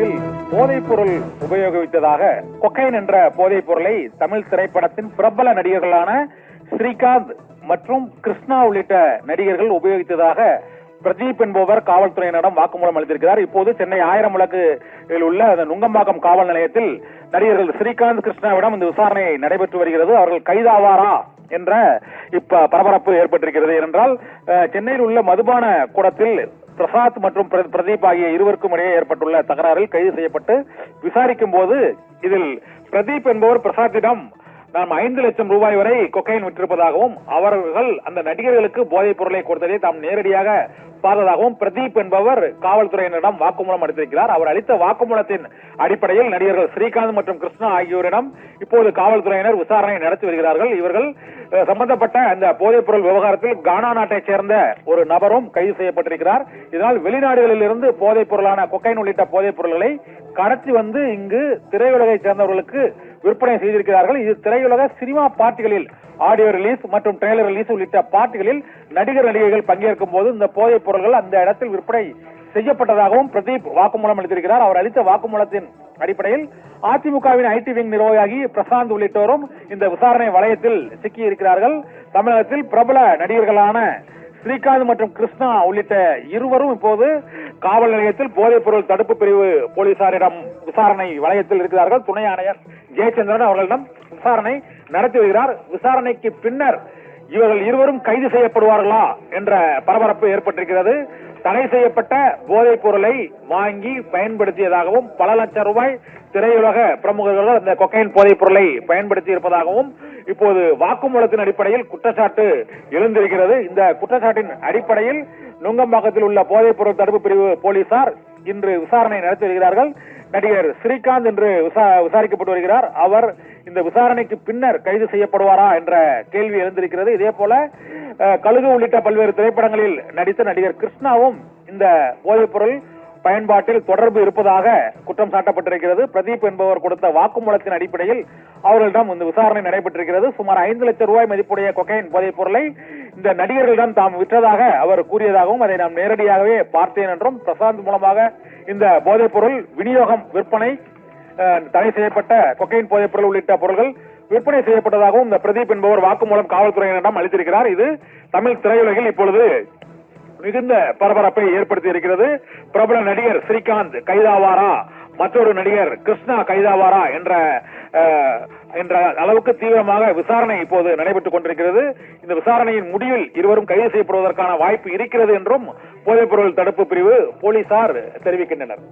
மாநிலத்தில் போதைப் பொருள் உபயோகித்ததாக கொக்கைன் என்ற போதைப் பொருளை தமிழ் திரைப்படத்தின் பிரபல நடிகர்களான ஸ்ரீகாந்த் மற்றும் கிருஷ்ணா உள்ளிட்ட நடிகர்கள் உபயோகித்ததாக பிரதீப் என்பவர் காவல்துறையினரிடம் வாக்குமூலம் அளித்திருக்கிறார். இப்போது சென்னை ஆயிரம் விளக்கில் உள்ள நுங்கம்பாக்கம் காவல் நிலையத்தில் நடிகர்கள் ஸ்ரீகாந்த் கிருஷ்ணாவிடம் இந்த விசாரணை நடைபெற்று வருகிறது. அவர்கள் கைதாவாரா என்ற இப்ப பரபரப்பு ஏற்பட்டிருக்கிறது. ஏனென்றால் சென்னையில் உள்ள மதுபான கூடத்தில் பிரசாத் மற்றும் பிரதீப் ஆகிய இருவருக்கும் இடையே ஏற்பட்டுள்ள தகராறில் கைது செய்யப்பட்டு விசாரிக்கும் போது இதில் பிரதீப் என்பவர் பிரசாத்திடம் நாம் 5 லட்சம் ரூபாய் வரை கொக்கைன் விற்றிருப்பதாகவும் அவர்கள் அந்த நடிகர்களுக்கு போதைப் பொருளை கொடுத்ததை தாம் நேரடியாக பார்த்ததாகவும் பிரதீப் என்பவர் காவல்துறையினரிடம் வாக்குமூலம் அளித்திருக்கிறார். அவர் அளித்த வாக்குமூலத்தின் அடிப்படையில் நடிகர்கள் ஸ்ரீகாந்த் மற்றும் கிருஷ்ணா ஆகியோரிடம் இப்போது காவல்துறையினர் விசாரணை நடத்தி வருகிறார்கள். இவர்கள் சம்பந்தப்பட்ட அந்த போதைப் பொருள் விவகாரத்தில் கானா நாட்டைச் சேர்ந்த ஒரு நபரும் கைது செய்யப்பட்டிருக்கிறார். இதனால் வெளிநாடுகளில் இருந்து போதைப் பொருளான கொக்கைன் உள்ளிட்ட போதைப் பொருள்களை கடத்தி வந்து இங்கு திரையுலகை சேர்ந்தவர்களுக்கு விற்பனை செய்திருக்கிறார்கள். இது திரையுலக சினிமா பார்ட்டிகளில் ஆடியோ ரிலீஸ் மற்றும் ட்ரெய்லர் ரிலீஸ் உள்ளிட்ட பார்ட்டிகளில் நடிகர் நடிகைகள் பங்கேற்கும் போது இந்த போதைப் பொருள்கள் அந்த இடத்தில் விற்பனை செய்யப்பட்டதாகவும் பிரதீப் வாக்குமூலம் அளித்திருக்கிறார். அவர் அளித்த வாக்குமூலத்தின் அடிப்படையில் அதிமுகவின் ஐடி விங் நிர்வாகி பிரசாந்த் உள்ளிட்டோரும் இந்த விசாரணை வளையத்தில் சிக்கி இருக்கிறார்கள். தமிழகத்தில் பிரபல நடிகர்களான ஸ்ரீகாந்த் மற்றும் கிருஷ்ணா உள்ளிட்ட இருவரும் இப்போது காவல் நிலையத்தில் போதைப் பொருள் தடுப்பு பிரிவு போலீசாரிடம் விசாரணை வளையத்தில் இருக்கிறார்கள். துணை ஆணையர் ஜெயச்சந்திரன் அவர்களிடம் விசாரணை நடத்தி வருகிறார். விசாரணைக்கு பின்னர் இவர்கள் இருவரும் கைது செய்யப்படுவார்களா என்ற பரபரப்பு ஏற்பட்டிருக்கிறது. தடை செய்யப்பட்ட போதைப் பொருளை வாங்கி பயன்படுத்தியதாகவும் பல லட்சம் ரூபாய் திரையுலக பிரமுகர்கள் அந்த கொக்கைன் போதைப் பொருளை பயன்படுத்தி இருப்பதாகவும் இப்போது வாக்குமூலத்தின் அடிப்படையில் குற்றச்சாட்டு எழுந்திருக்கிறது. இந்த குற்றச்சாட்டின் அடிப்படையில் நுங்கம்பாக்கத்தில் உள்ள போதைப் பொருள் தடுப்பு பிரிவு போலீசார் இன்று விசாரணை நடத்தி வருகிறார்கள். நடிகர் ஸ்ரீகாந்த் என்று விசாரிக்கப்பட்டு வருகிறார். அவர் இந்த விசாரணைக்கு பின்னர் கைது செய்யப்படுவாரா என்ற கேள்வி எழுந்திருக்கிறது. இதே போல கழுகு உள்ளிட்ட பல்வேறு திரைப்படங்களில் நடித்த நடிகர் கிருஷ்ணாவும் இந்த போதைப் பொருள் பயன்பாட்டில் தொடர்பு இருப்பதாக குற்றம் சாட்டப்பட்டிருக்கிறது. பிரதீப் என்பவர் கொடுத்த வாக்குமூலத்தின் அடிப்படையில் அவர்களிடம் இந்த விசாரணை நடைபெற்றிருக்கிறது. சுமார் 5 லட்சம் ரூபாய் மதிப்புடைய கொக்கைன் போதைப் பொருளை இந்த நடிகர்களிடம் தாம் விற்றதாக அவர் கூறியதாகவும் அதை நாம் நேரடியாகவே பார்த்தேன் என்றும் பிரசாந்த் மூலமாக இந்த போதைப் பொருள் விநியோகம் விற்பனை தடை செய்யப்பட்ட கொக்கைன் போதைப் பொருள் உள்ளிட்ட பொருள்கள் விற்பனை செய்யப்பட்டதாகவும் இந்த பிரதீப் என்பவர் வாக்குமூலம் காவல்துறையினரிடம் அளித்திருக்கிறார். இது தமிழ் திரையுலகில் இப்பொழுது மிகுந்த பரபரப்பை ஏற்படுத்தி இருக்கிறது. பிரபல நடிகர் ஸ்ரீகாந்த் கைதாவாரா, மற்றொரு நடிகர் கிருஷ்ணா கைதாவாரா என்ற அளவுக்கு தீவிரமாக விசாரணை இப்போது நடைபெற்றுக் கொண்டிருக்கிறது. இந்த விசாரணையின் முடிவில் இருவரும் கைது செய்யப்படுவதற்கான வாய்ப்பு இருக்கிறது என்றும் போதைப் பொருள் தடுப்பு பிரிவு போலீசார் தெரிவிக்கின்றனர்.